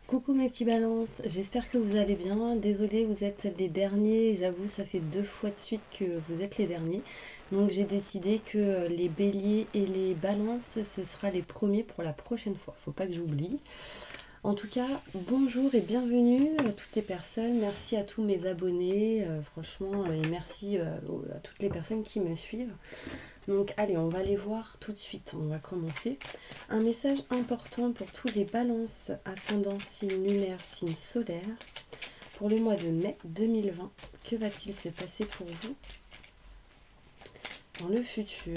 Coucou mes petits balances, j'espère que vous allez bien. Désolée, vous êtes les derniers, j'avoue, ça fait 2 fois de suite que vous êtes les derniers. Donc j'ai décidé que les béliers et les balances, ce sera les premiers pour la prochaine fois. Faut pas que j'oublie. En tout cas, bonjour et bienvenue à toutes les personnes. Merci à tous mes abonnés, franchement, et merci à toutes les personnes qui me suivent. Donc allez, on va les voir tout de suite. On va commencer. Un message important pour tous les balances, ascendant signe lunaire, signe solaire. Pour le mois de mai 2020, que va-t-il se passer pour vous dans le futur?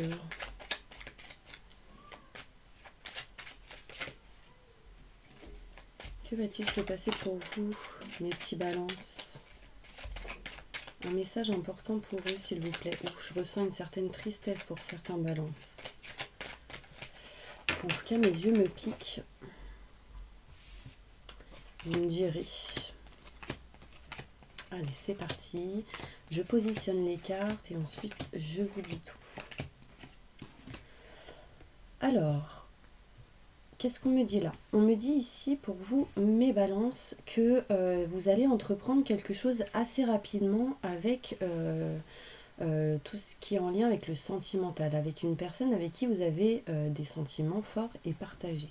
Que va-t-il se passer pour vous, mes petits balances? Un message important pour eux, s'il vous plaît. Ouh, je ressens une certaine tristesse pour certains balances. En tout cas, mes yeux me piquent. Vous me direz. Allez, c'est parti. Je positionne les cartes et ensuite, je vous dis tout. Alors, qu'est-ce qu'on me dit là? On me dit ici, pour vous, mes balances, que vous allez entreprendre quelque chose assez rapidement avec tout ce qui est en lien avec le sentimental, avec une personne avec qui vous avez des sentiments forts et partagés.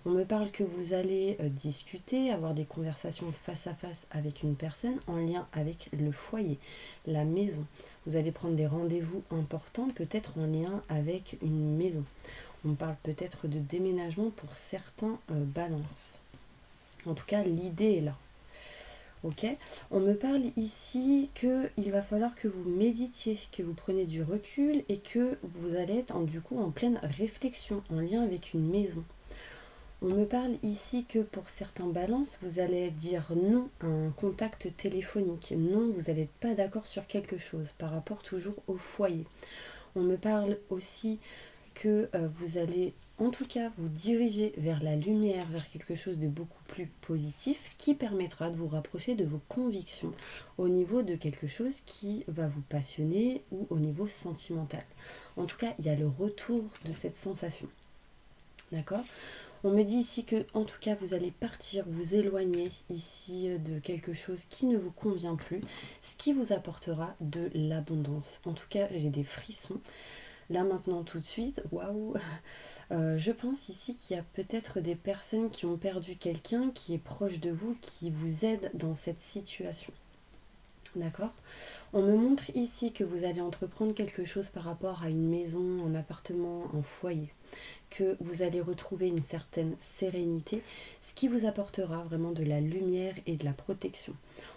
On me parle que vous allez discuter, avoir des conversations face à face avec une personne en lien avec le foyer, la maison. Vous allez prendre des rendez-vous importants, peut-être en lien avec une maison. On parle peut-être de déménagement pour certains balances. En tout cas, l'idée est là. Ok, on me parle ici qu'il va falloir que vous méditiez, que vous preniez du recul et que vous allez être du coup en pleine réflexion en lien avec une maison. On me parle ici que pour certains balances, vous allez dire non à un contact téléphonique. Non, vous n'allez pas d'accord sur quelque chose par rapport toujours au foyer. On me parle aussi que vous allez en tout cas vous diriger vers la lumière, vers quelque chose de beaucoup plus positif qui permettra de vous rapprocher de vos convictions au niveau de quelque chose qui va vous passionner ou au niveau sentimental. En tout cas, il y a le retour de cette sensation. D'accord ? On me dit ici que, en tout cas, vous allez partir, vous éloigner ici de quelque chose qui ne vous convient plus, ce qui vous apportera de l'abondance. En tout cas, j'ai des frissons. Là maintenant tout de suite, waouh. Je pense ici qu'il y a peut-être des personnes qui ont perdu quelqu'un qui est proche de vous, qui vous aide dans cette situation. D'accord? On me montre ici que vous allez entreprendre quelque chose par rapport à une maison, un appartement, un foyer, que vous allez retrouver une certaine sérénité, ce qui vous apportera vraiment de la lumière et de la protection.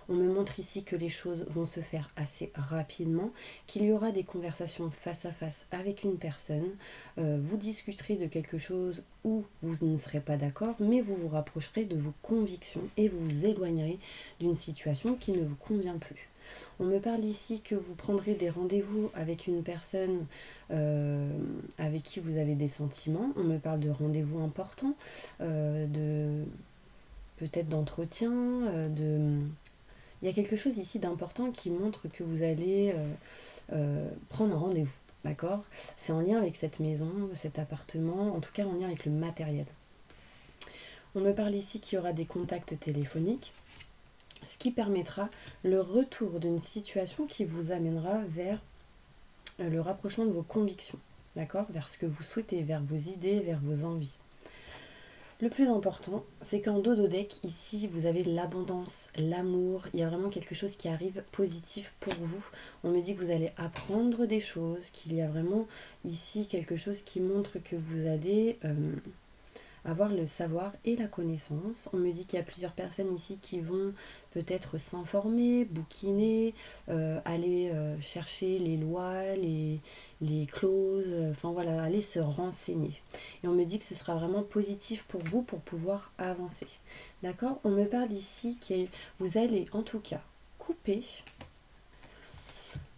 On me montre ici que les choses vont se faire assez rapidement, qu'il y aura des conversations face à face avec une personne, vous discuterez de quelque chose où vous ne serez pas d'accord, mais vous vous rapprocherez de vos convictions et vous vous éloignerez d'une situation qui ne vous convient plus. On me parle ici que vous prendrez des rendez-vous avec une personne avec qui vous avez des sentiments. On me parle de rendez-vous importants, de peut-être d'entretien, il y a quelque chose ici d'important qui montre que vous allez prendre un rendez-vous. D'accord? C'est en lien avec cette maison, cet appartement, en tout cas en lien avec le matériel. On me parle ici qu'il y aura des contacts téléphoniques, ce qui permettra le retour d'une situation qui vous amènera vers le rapprochement de vos convictions, d'accord? Vers ce que vous souhaitez, vers vos idées, vers vos envies. Le plus important, c'est qu'en dos de deck, ici, vous avez l'abondance, l'amour. Il y a vraiment quelque chose qui arrive positif pour vous. On me dit que vous allez apprendre des choses, qu'il y a vraiment ici quelque chose qui montre que vous allez avoir le savoir et la connaissance. On me dit qu'il y a plusieurs personnes ici qui vont peut-être s'informer, bouquiner, aller chercher les lois, les clauses, enfin voilà, aller se renseigner. Et on me dit que ce sera vraiment positif pour vous pour pouvoir avancer. D'accord? On me parle ici que vous allez en tout cas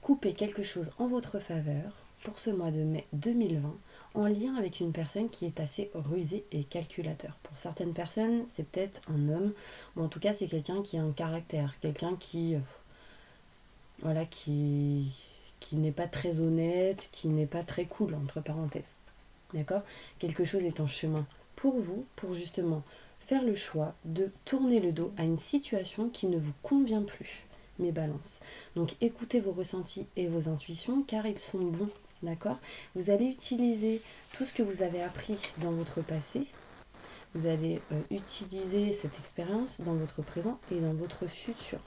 couper quelque chose en votre faveur pour ce mois de mai 2020 en lien avec une personne qui est assez rusée et calculateur. Pour certaines personnes, c'est peut-être un homme, mais en tout cas, c'est quelqu'un qui a un caractère, quelqu'un qui, voilà, qui n'est pas très honnête, qui n'est pas très cool, entre parenthèses. D'accord? Quelque chose est en chemin pour vous, pour justement faire le choix de tourner le dos à une situation qui ne vous convient plus, mes balances. Donc écoutez vos ressentis et vos intuitions car ils sont bons, d'accord? Vous allez utiliser tout ce que vous avez appris dans votre passé. Vous allez utiliser cette expérience dans votre présent et dans votre futur.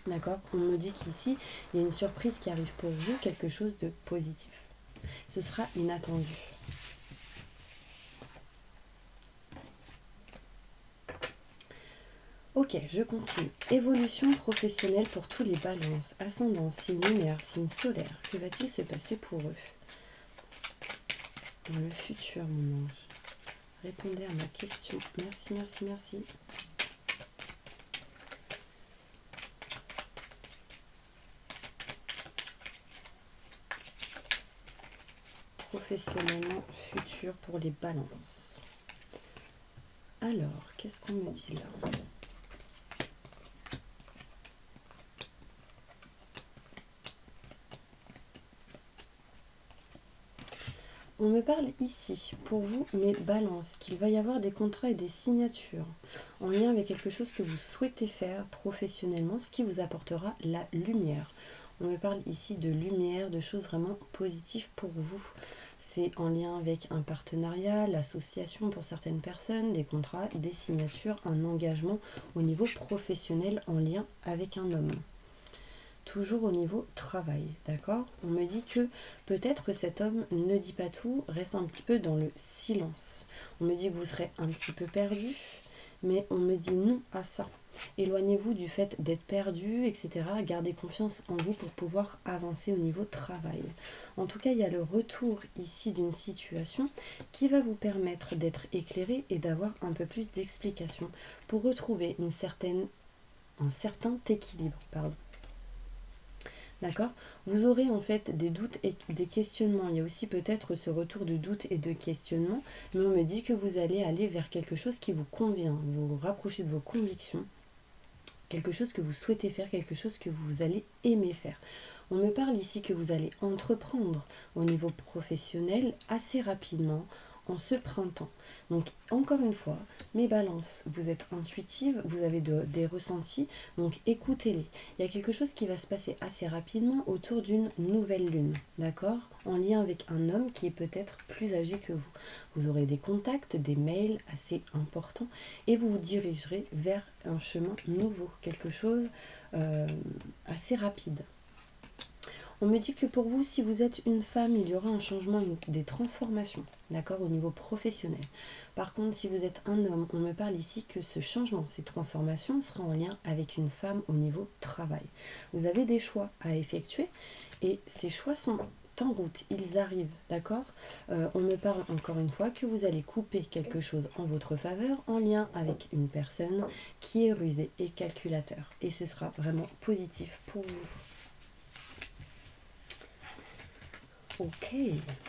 D'accord? On me dit qu'ici, il y a une surprise qui arrive pour vous, quelque chose de positif. Ce sera inattendu. Ok, je continue. Évolution professionnelle pour tous les balances. Ascendant, signe lunaire, signe solaire. Que va-t-il se passer pour eux dans le futur, mon ange? Répondez à ma question. Merci, merci, merci. Professionnellement, futur pour les balances. Alors, qu'est-ce qu'on me dit là? On me parle ici, pour vous, mes balances, qu'il va y avoir des contrats et des signatures en lien avec quelque chose que vous souhaitez faire professionnellement, ce qui vous apportera la lumière. On me parle ici de lumière, de choses vraiment positives pour vous. C'est en lien avec un partenariat, l'association pour certaines personnes, des contrats, des signatures, un engagement au niveau professionnel en lien avec un homme. Toujours au niveau travail, d'accord? On me dit que peut-être cet homme ne dit pas tout, reste un petit peu dans le silence. On me dit que vous serez un petit peu perdu, mais on me dit non à ça. Éloignez-vous du fait d'être perdu, etc. Gardez confiance en vous pour pouvoir avancer au niveau travail. En tout cas, il y a le retour ici d'une situation qui va vous permettre d'être éclairé et d'avoir un peu plus d'explications pour retrouver un certain équilibre. D'accord? Vous aurez en fait des doutes et des questionnements. Il y a aussi peut-être ce retour de doute et de questionnement, mais on me dit que vous allez aller vers quelque chose qui vous convient, vous rapprochez de vos convictions, quelque chose que vous souhaitez faire, quelque chose que vous allez aimer faire. On me parle ici que vous allez entreprendre au niveau professionnel assez rapidement en ce printemps. Donc encore une fois, mes balances, vous êtes intuitives, vous avez des ressentis, donc écoutez-les. Il y a quelque chose qui va se passer assez rapidement autour d'une nouvelle lune, d'accord? En lien avec un homme qui est peut-être plus âgé que vous. Vous aurez des contacts, des mails assez importants et vous vous dirigerez vers un chemin nouveau, quelque chose assez rapide. On me dit que pour vous, si vous êtes une femme, il y aura un changement, des transformations, d'accord, au niveau professionnel. Par contre, si vous êtes un homme, on me parle ici que ce changement, ces transformations, sera en lien avec une femme au niveau travail. Vous avez des choix à effectuer et ces choix sont en route, ils arrivent, d'accord? On me parle encore une fois que vous allez couper quelque chose en votre faveur en lien avec une personne qui est rusée et calculateur. Et ce sera vraiment positif pour vous. Ok,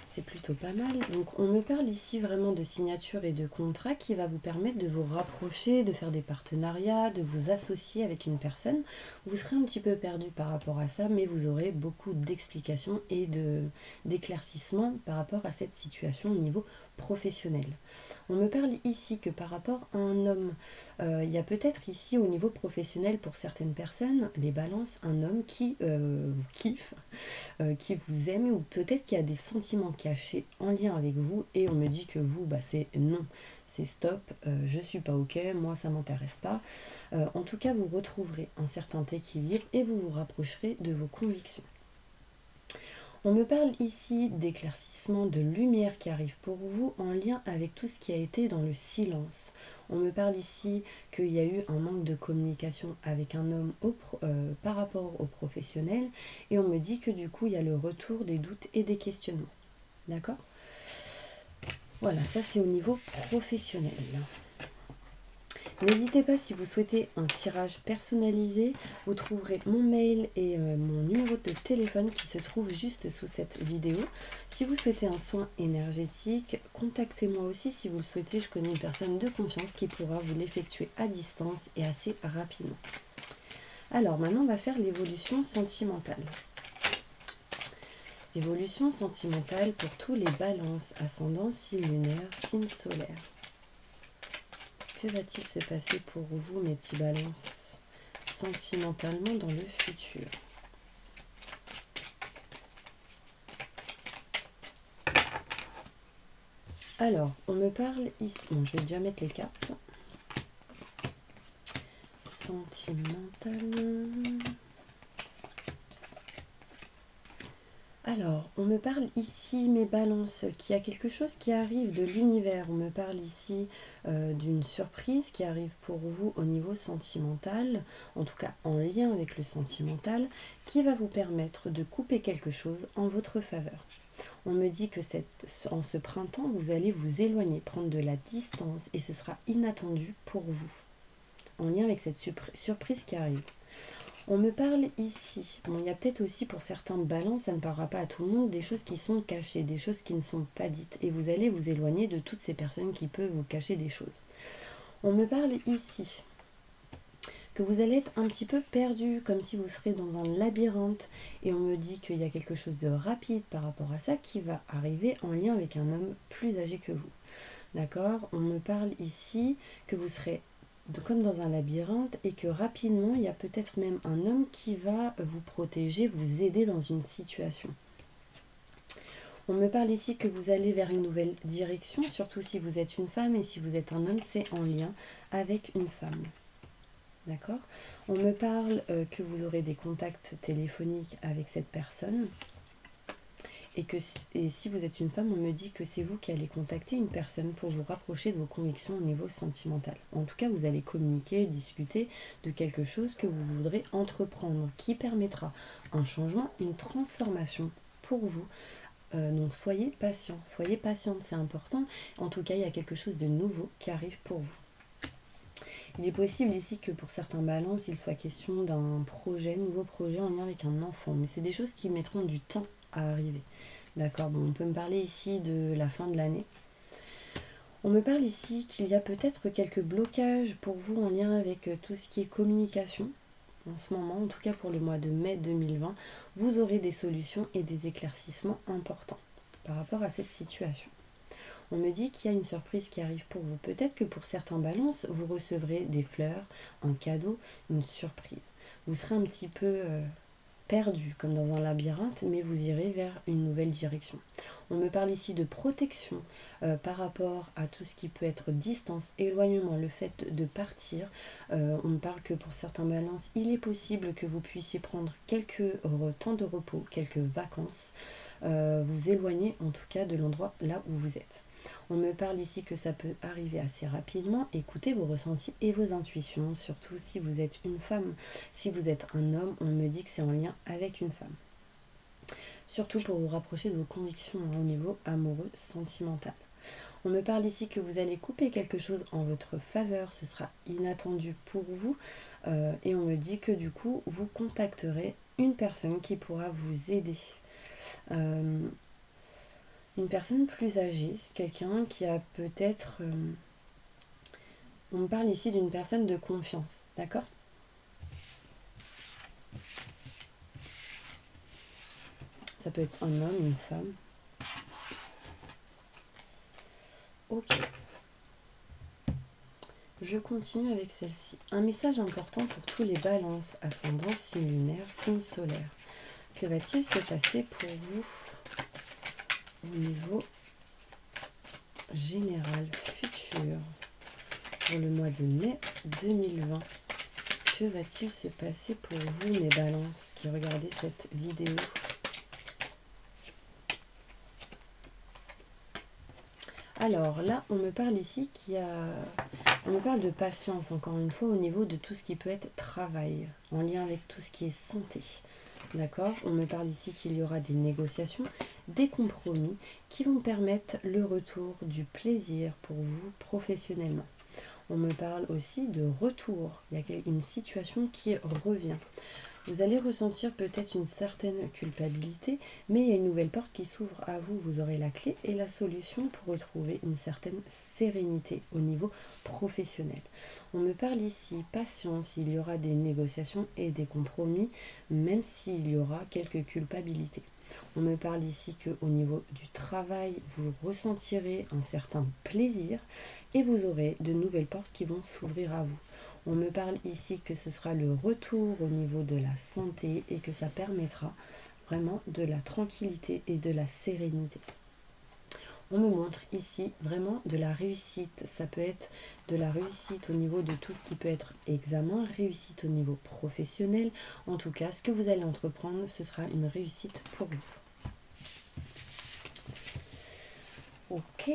c'est plutôt pas mal. Donc on me parle ici vraiment de signature et de contrat qui va vous permettre de vous rapprocher, de faire des partenariats, de vous associer avec une personne. Vous serez un petit peu perdu par rapport à ça, mais vous aurez beaucoup d'explications et d'éclaircissements par rapport à cette situation au niveau professionnel. On me parle ici que par rapport à un homme, il y a peut-être ici au niveau professionnel pour certaines personnes, les balances, un homme qui vous kiffe, qui vous aime ou peut-être qu'il y a des sentiments cachés en lien avec vous et on me dit que vous, c'est non, c'est stop, je suis pas ok, moi ça m'intéresse pas. En tout cas, vous retrouverez un certain équilibre et vous vous rapprocherez de vos convictions. On me parle ici d'éclaircissement, de lumière qui arrive pour vous en lien avec tout ce qui a été dans le silence. On me parle ici qu'il y a eu un manque de communication avec un homme par rapport au professionnel et on me dit que du coup il y a le retour des doutes et des questionnements. D'accord? Voilà, ça c'est au niveau professionnel. N'hésitez pas si vous souhaitez un tirage personnalisé, vous trouverez mon mail et mon numéro de téléphone qui se trouve juste sous cette vidéo. Si vous souhaitez un soin énergétique, contactez-moi aussi si vous le souhaitez. Je connais une personne de confiance qui pourra vous l'effectuer à distance et assez rapidement. Alors maintenant on va faire l'évolution sentimentale. Évolution sentimentale pour tous les balances, ascendant, signe lunaire, signe solaire. Que Que va-t-il se passer pour vous, mes petits balances, sentimentalement dans le futur? Alors, on me parle ici... Bon, je vais déjà mettre les cartes. Sentimentalement... Alors, on me parle ici, mes balances, qu'il y a quelque chose qui arrive de l'univers. On me parle ici d'une surprise qui arrive pour vous au niveau sentimental, en tout cas en lien avec le sentimental, qui va vous permettre de couper quelque chose en votre faveur. On me dit que en ce printemps, vous allez vous éloigner, prendre de la distance, et ce sera inattendu pour vous, en lien avec cette surprise qui arrive. On me parle ici, bon, il y a peut-être aussi pour certains balances, ça ne parlera pas à tout le monde, des choses qui sont cachées, des choses qui ne sont pas dites. Et vous allez vous éloigner de toutes ces personnes qui peuvent vous cacher des choses. On me parle ici que vous allez être un petit peu perdu, comme si vous serez dans un labyrinthe. Et on me dit qu'il y a quelque chose de rapide par rapport à ça qui va arriver en lien avec un homme plus âgé que vous. D'accord? On me parle ici que vous serez comme dans un labyrinthe et que rapidement il y a peut-être même un homme qui va vous protéger, vous aider dans une situation. On me parle ici que vous allez vers une nouvelle direction, surtout si vous êtes une femme, et si vous êtes un homme, c'est en lien avec une femme. D'accord? On me parle que vous aurez des contacts téléphoniques avec cette personne. Et si vous êtes une femme, on me dit que c'est vous qui allez contacter une personne pour vous rapprocher de vos convictions au niveau sentimental. En tout cas, vous allez communiquer, discuter de quelque chose que vous voudrez entreprendre, qui permettra un changement, une transformation pour vous. Donc soyez patient, soyez patiente, c'est important. En tout cas, il y a quelque chose de nouveau qui arrive pour vous. Il est possible ici que pour certains balances, il soit question d'un projet, nouveau projet en lien avec un enfant. Mais c'est des choses qui mettront du temps à arriver. D'accord, bon, on peut me parler ici de la fin de l'année. On me parle ici qu'il y a peut-être quelques blocages pour vous en lien avec tout ce qui est communication. En ce moment, en tout cas pour le mois de mai 2020, vous aurez des solutions et des éclaircissements importants par rapport à cette situation. On me dit qu'il y a une surprise qui arrive pour vous. Peut-être que pour certains balances, vous recevrez des fleurs, un cadeau, une surprise. Vous serez un petit peu perdu comme dans un labyrinthe, mais vous irez vers une nouvelle direction. On me parle ici de protection par rapport à tout ce qui peut être distance, éloignement, le fait de partir. On me parle que pour certains balances, il est possible que vous puissiez prendre quelques temps de repos, quelques vacances, vous éloigner en tout cas de l'endroit là où vous êtes. On me parle ici que ça peut arriver assez rapidement. Écoutez vos ressentis et vos intuitions, surtout si vous êtes une femme. Si vous êtes un homme, on me dit que c'est en lien avec une femme. Surtout pour vous rapprocher de vos convictions au niveau amoureux, sentimental. On me parle ici que vous allez couper quelque chose en votre faveur, ce sera inattendu pour vous. Et on me dit que du coup, vous contacterez une personne qui pourra vous aider. Une personne plus âgée, quelqu'un qui a peut-être... on me parle ici d'une personne de confiance, d'accord? Ça peut être un homme, une femme. Ok. Je continue avec celle-ci. Un message important pour tous les balances, ascendant, signe lunaire, signe solaire. Que va-t-il se passer pour vous au niveau général futur pour le mois de mai 2020? Que va-t-il se passer pour vous, mes balances, qui regardez cette vidéo? Alors là, on me parle ici on me parle de patience, encore une fois, au niveau de tout ce qui peut être travail, en lien avec tout ce qui est santé. D'accord? On me parle ici qu'il y aura des négociations, des compromis qui vont permettre le retour du plaisir pour vous professionnellement. On me parle aussi de retour. Il y a une situation qui revient. Vous allez ressentir peut-être une certaine culpabilité, mais il y a une nouvelle porte qui s'ouvre à vous. Vous aurez la clé et la solution pour retrouver une certaine sérénité au niveau professionnel. On me parle ici patience, il y aura des négociations et des compromis, même s'il y aura quelques culpabilités. On me parle ici qu'au niveau du travail, vous ressentirez un certain plaisir et vous aurez de nouvelles portes qui vont s'ouvrir à vous. On me parle ici que ce sera le retour au niveau de la santé et que ça permettra vraiment de la tranquillité et de la sérénité. On me montre ici vraiment de la réussite. Ça peut être de la réussite au niveau de tout ce qui peut être examen, réussite au niveau professionnel. En tout cas, ce que vous allez entreprendre, ce sera une réussite pour vous. Ok.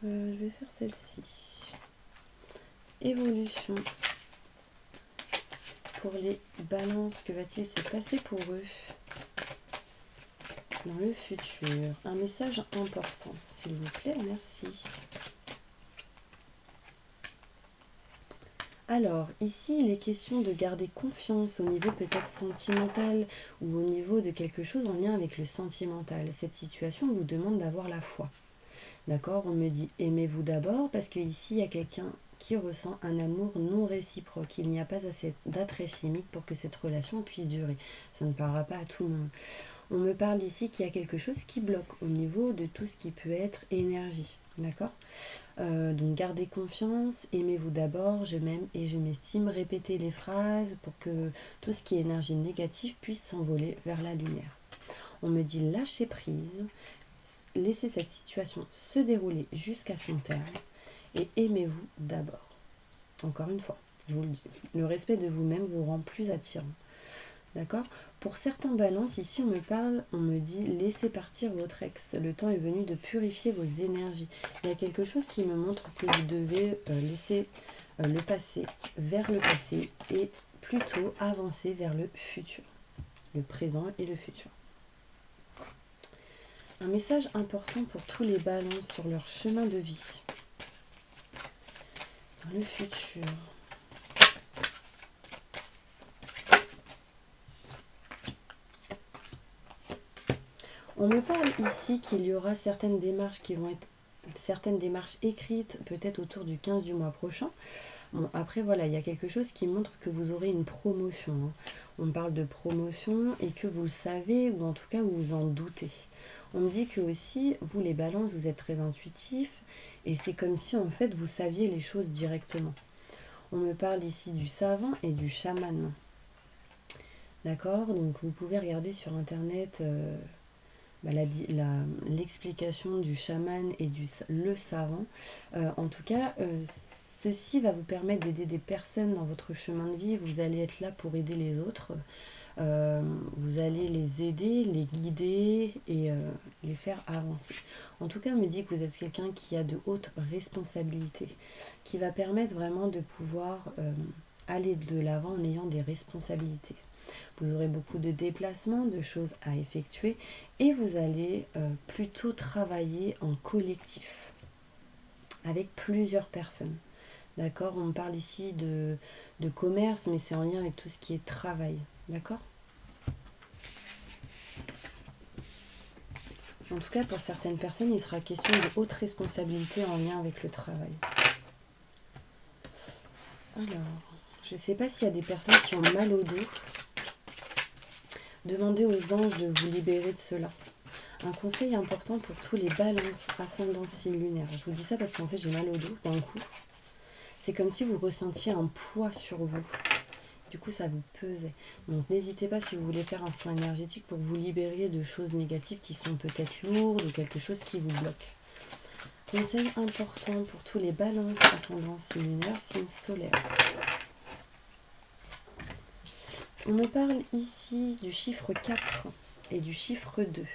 Je vais faire celle-ci. Évolution. Pour les balances, que va-t-il se passer pour eux dans le futur? Un message important, s'il vous plaît, merci. Alors, ici, il est question de garder confiance au niveau peut-être sentimental ou au niveau de quelque chose en lien avec le sentimental. Cette situation vous demande d'avoir la foi. D'accord? On me dit aimez-vous d'abord parce qu'ici, il y a quelqu'un qui ressent un amour non réciproque. Il n'y a pas assez d'attrait chimique pour que cette relation puisse durer. Ça ne parlera pas à tout le monde. On me parle ici qu'il y a quelque chose qui bloque au niveau de tout ce qui peut être énergie. D'accord? Donc gardez confiance, aimez-vous d'abord, je m'aime et je m'estime. Répétez les phrases pour que tout ce qui est énergie négative puisse s'envoler vers la lumière. On me dit lâchez prise, laissez cette situation se dérouler jusqu'à son terme et aimez-vous d'abord. Encore une fois, je vous le dis, le respect de vous-même vous rend plus attirant. D'accord? Pour certains balances, ici on me dit laissez partir votre ex. Le temps est venu de purifier vos énergies. Il y a quelque chose qui me montre que vous devez laisser le passé vers le passé et plutôt avancer vers le futur. Le présent et le futur. Un message important pour tous les balances sur leur chemin de vie. Dans le futur. On me parle ici qu'il y aura certaines démarches qui vont être écrites peut-être autour du 15 du mois prochain. Bon, après voilà, il y a quelque chose qui montre que vous aurez une promotion. Hein. On parle de promotion et que vous le savez ou en tout cas vous en doutez. On me dit que aussi, vous les balances, vous êtes très intuitifs et c'est comme si en fait vous saviez les choses directement. On me parle ici du savant et du chaman. D'accord? Donc vous pouvez regarder sur internet l'explication du chaman et le savant. En tout cas, ceci va vous permettre d'aider des personnes dans votre chemin de vie. Vous allez être là pour aider les autres. Vous allez les aider, les guider et les faire avancer. En tout cas, on me dit que vous êtes quelqu'un qui a de hautes responsabilités, qui va permettre vraiment de pouvoir aller de l'avant en ayant des responsabilités. Vous aurez beaucoup de déplacements, de choses à effectuer et vous allez plutôt travailler en collectif avec plusieurs personnes. D'accord? On parle ici de commerce, mais c'est en lien avec tout ce qui est travail. D'accord? En tout cas, pour certaines personnes, il sera question de haute responsabilité en lien avec le travail. Alors, je ne sais pas s'il y a des personnes qui ont mal au dos. Demandez aux anges de vous libérer de cela. Un conseil important pour tous les balances, ascendants, signes lunaires. Je vous dis ça parce qu'en fait j'ai mal au dos d'un coup. C'est comme si vous ressentiez un poids sur vous. Du coup ça vous pesait. Donc n'hésitez pas si vous voulez faire un soin énergétique pour vous libérer de choses négatives qui sont peut-être lourdes ou quelque chose qui vous bloque. Conseil important pour tous les balances, ascendants, signes lunaires, signes solaires. On me parle ici du chiffre 4 et du chiffre 2.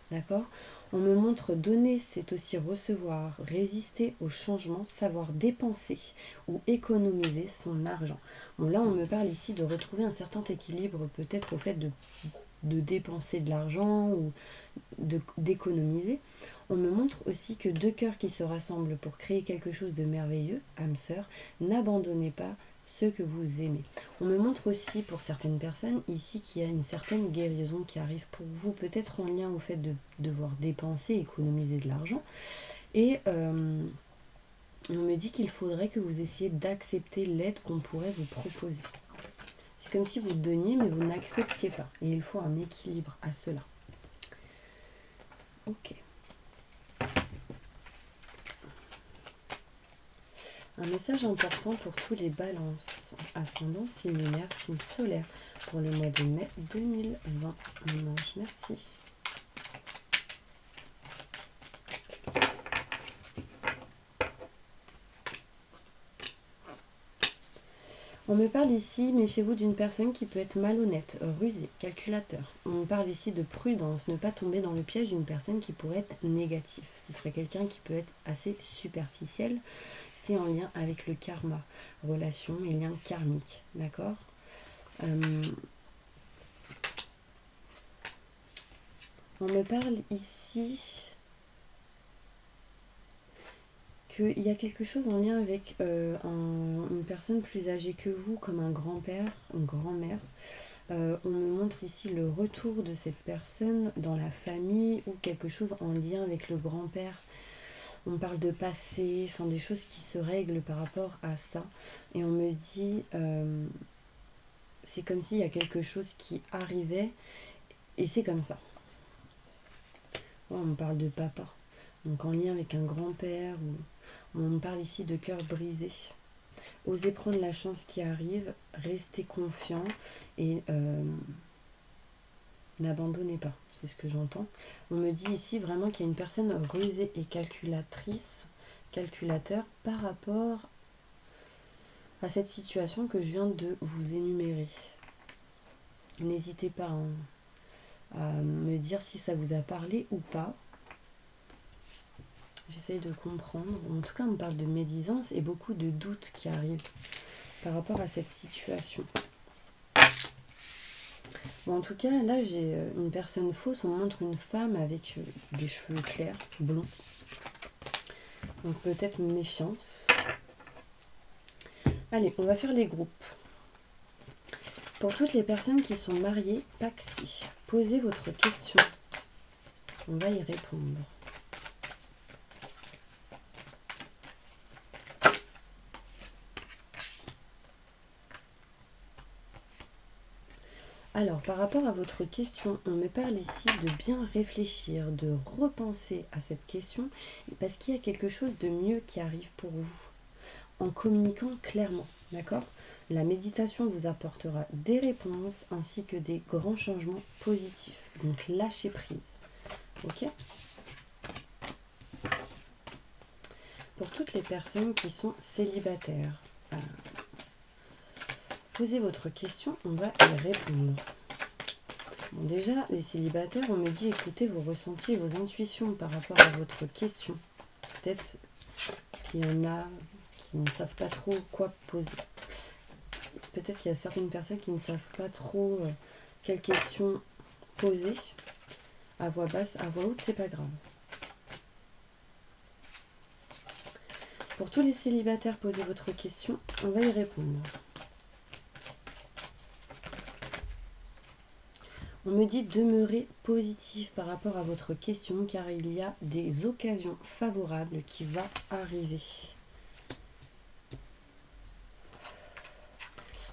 D'accord? On me montre donner, c'est aussi recevoir, résister au changement, savoir dépenser ou économiser son argent. Bon, là, on me parle ici de retrouver un certain équilibre, peut-être au fait de dépenser de l'argent ou d'économiser. On me montre aussi que deux cœurs qui se rassemblent pour créer quelque chose de merveilleux, âme sœur, n'abandonnez pas ceux que vous aimez. On me montre aussi pour certaines personnes ici qu'il y a une certaine guérison qui arrive pour vous, peut-être en lien au fait de devoir dépenser, économiser de l'argent. Et Et on me dit qu'il faudrait que vous essayiez d'accepter l'aide qu'on pourrait vous proposer. C'est comme si vous donniez, mais vous n'acceptiez pas. Et il faut un équilibre à cela. Ok. Un message important pour tous les balances, ascendant, signe lunaire, signe solaire, pour le mois de mai 2020. Mon ange, merci. On me parle ici, méfiez-vous d'une personne qui peut être malhonnête, rusée, calculateur. On me parle ici de prudence, ne pas tomber dans le piège d'une personne qui pourrait être négative. Ce serait quelqu'un qui peut être assez superficiel. C'est en lien avec le karma, relations et liens karmiques, d'accord. On me parle ici qu'il y a quelque chose en lien avec une personne plus âgée que vous, comme un grand-père, une grand-mère. On me montre ici le retour de cette personne dans la famille ou quelque chose en lien avec le grand-père. On parle de passé, enfin des choses qui se règlent par rapport à ça. Et on me dit, c'est comme s'il y a quelque chose qui arrivait et c'est comme ça. On me parle de papa, donc en lien avec un grand-père. On me parle ici de cœur brisé. Osez prendre la chance qui arrive, restez confiant et n'abandonnez pas, c'est ce que j'entends. On me dit ici vraiment qu'il y a une personne rusée et calculatrice, calculateur, par rapport à cette situation que je viens de vous énumérer. N'hésitez pas à me dire si ça vous a parlé ou pas. J'essaye de comprendre. En tout cas, on me parle de médisance et beaucoup de doutes qui arrivent par rapport à cette situation. Bon, en tout cas, là, j'ai une personne fausse. On montre une femme avec des cheveux clairs, blonds. Donc peut-être méfiance. Allez, on va faire les groupes. Pour toutes les personnes qui sont mariées, Paxi, posez votre question. On va y répondre. Alors, par rapport à votre question, on me parle ici de bien réfléchir, de repenser à cette question, parce qu'il y a quelque chose de mieux qui arrive pour vous, en communiquant clairement, d'accord? La méditation vous apportera des réponses, ainsi que des grands changements positifs. Donc, lâchez prise, ok? Pour toutes les personnes qui sont célibataires, posez votre question, on va y répondre. Bon, déjà, les célibataires, on me dit écoutez vos ressentis et vos intuitions par rapport à votre question. Peut-être qu'il y en a qui ne savent pas trop quoi poser. Peut-être qu'il y a certaines personnes qui ne savent pas trop quelles questions poser. À voix basse, à voix haute, c'est pas grave. Pour tous les célibataires, posez votre question, on va y répondre. On me dit demeurer positif par rapport à votre question car il y a des occasions favorables qui vont arriver.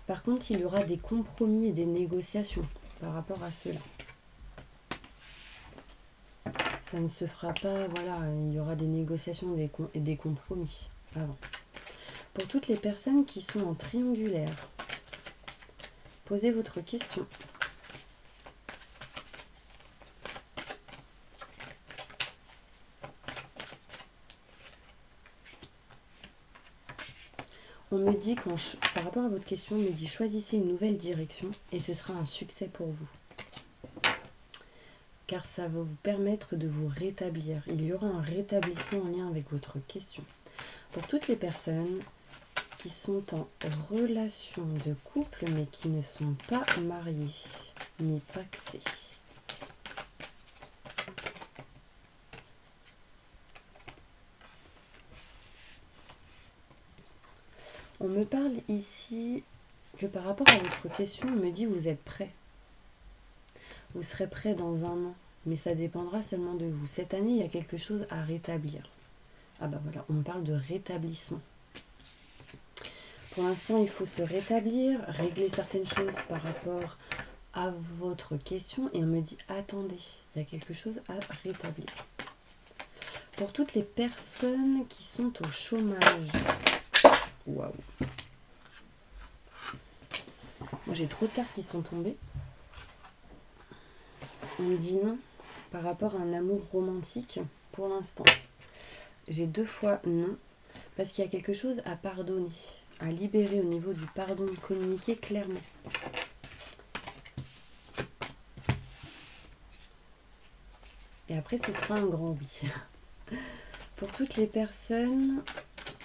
Par contre, il y aura des compromis et des négociations par rapport à cela. Ça ne se fera pas, voilà, il y aura des négociations et des compromis avant. Pour toutes les personnes qui sont en triangulaire, posez votre question. On me dit, par rapport à votre question, on me dit choisissez une nouvelle direction et ce sera un succès pour vous. Car ça va vous permettre de vous rétablir. Il y aura un rétablissement en lien avec votre question. Pour toutes les personnes qui sont en relation de couple mais qui ne sont pas mariées ni paxées. On me parle ici que par rapport à votre question, on me dit vous êtes prêt. Vous serez prêt dans un an, mais ça dépendra seulement de vous. Cette année, il y a quelque chose à rétablir. Ah bah voilà, on me parle de rétablissement. Pour l'instant, il faut se rétablir, régler certaines choses par rapport à votre question. Et on me dit, attendez, il y a quelque chose à rétablir. Pour toutes les personnes qui sont au chômage. Waouh. Moi, j'ai trop de cartes qui sont tombées. On me dit non par rapport à un amour romantique pour l'instant. J'ai 2 fois non parce qu'il y a quelque chose à pardonner, à libérer au niveau du pardon, communiquer clairement. Et après, ce sera un grand oui. Pour toutes les personnes,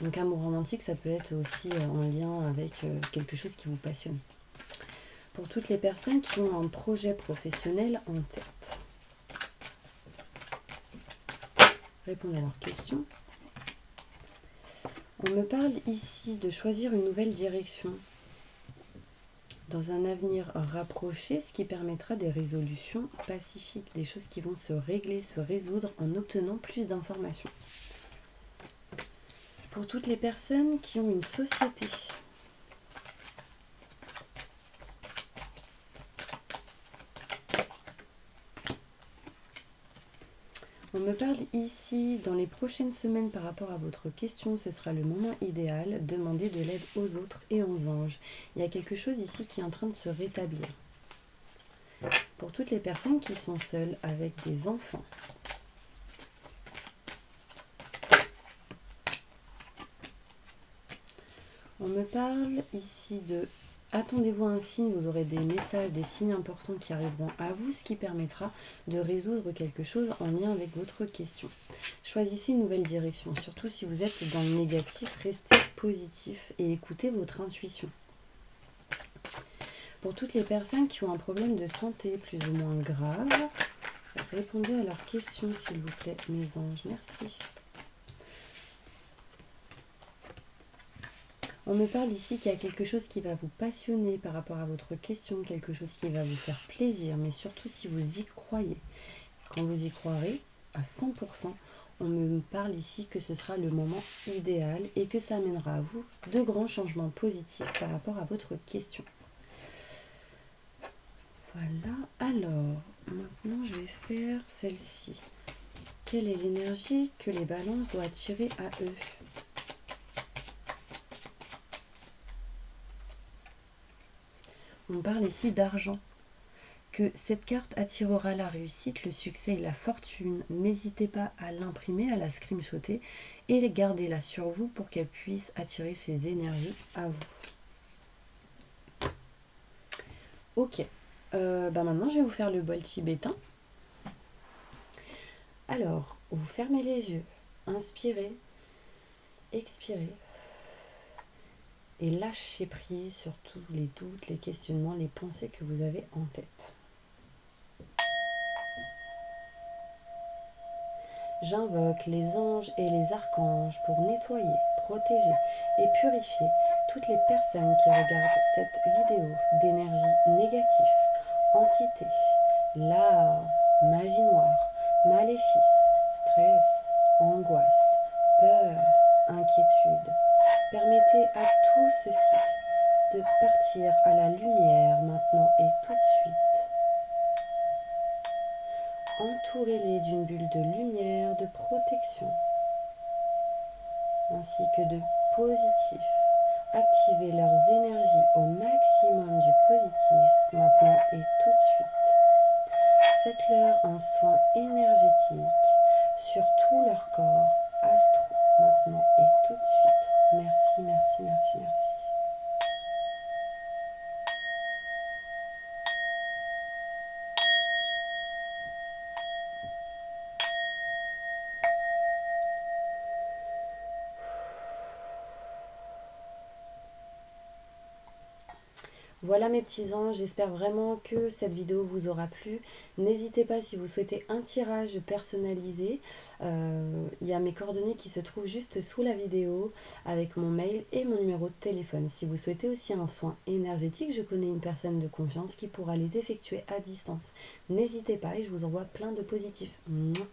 donc amour romantique, ça peut être aussi en lien avec quelque chose qui vous passionne. Pour toutes les personnes qui ont un projet professionnel en tête. Répondez à leurs questions. On me parle ici de choisir une nouvelle direction dans un avenir rapproché, ce qui permettra des résolutions pacifiques, des choses qui vont se régler, se résoudre en obtenant plus d'informations. Pour toutes les personnes qui ont une société, on me parle ici, dans les prochaines semaines par rapport à votre question, ce sera le moment idéal, demander de l'aide aux autres et aux anges. Il y a quelque chose ici qui est en train de se rétablir. Pour toutes les personnes qui sont seules avec des enfants. On me parle ici de attendez-vous à un signe, vous aurez des messages, des signes importants qui arriveront à vous, ce qui permettra de résoudre quelque chose en lien avec votre question. Choisissez une nouvelle direction, surtout si vous êtes dans le négatif, restez positif et écoutez votre intuition. Pour toutes les personnes qui ont un problème de santé plus ou moins grave, répondez à leurs questions s'il vous plaît, mes anges, merci. On me parle ici qu'il y a quelque chose qui va vous passionner par rapport à votre question, quelque chose qui va vous faire plaisir, mais surtout si vous y croyez. Quand vous y croirez à 100%, on me parle ici que ce sera le moment idéal et que ça amènera à vous de grands changements positifs par rapport à votre question. Voilà, alors, maintenant je vais faire celle-ci. Quelle est l'énergie que les balances doivent attirer à eux ? On parle ici d'argent, que cette carte attirera la réussite, le succès et la fortune. N'hésitez pas à l'imprimer, à la screenshotter et gardez-la sur vous pour qu'elle puisse attirer ces énergies à vous. Ok, maintenant je vais vous faire le bol tibétain. Alors, vous fermez les yeux, inspirez, expirez. Et lâchez prise sur tous les doutes, les questionnements, les pensées que vous avez en tête. J'invoque les anges et les archanges pour nettoyer, protéger et purifier toutes les personnes qui regardent cette vidéo d'énergie négative, entité, l'art, magie noire, maléfice, stress, angoisse, peur, inquiétude. Permettez à tout ceci de partir à la lumière maintenant et tout de suite. Entourez-les d'une bulle de lumière, de protection, ainsi que de positif. Activez leurs énergies au maximum du positif maintenant et tout de suite. Faites-leur un soin énergétique sur tout leur corps astro maintenant et tout de suite. Merci, merci, merci, merci. Voilà mes petits anges, j'espère vraiment que cette vidéo vous aura plu. N'hésitez pas si vous souhaitez un tirage personnalisé. Il y a mes coordonnées qui se trouvent juste sous la vidéo avec mon mail et mon numéro de téléphone. Si vous souhaitez aussi un soin énergétique, je connais une personne de confiance qui pourra les effectuer à distance. N'hésitez pas et je vous envoie plein de positifs. Mouah.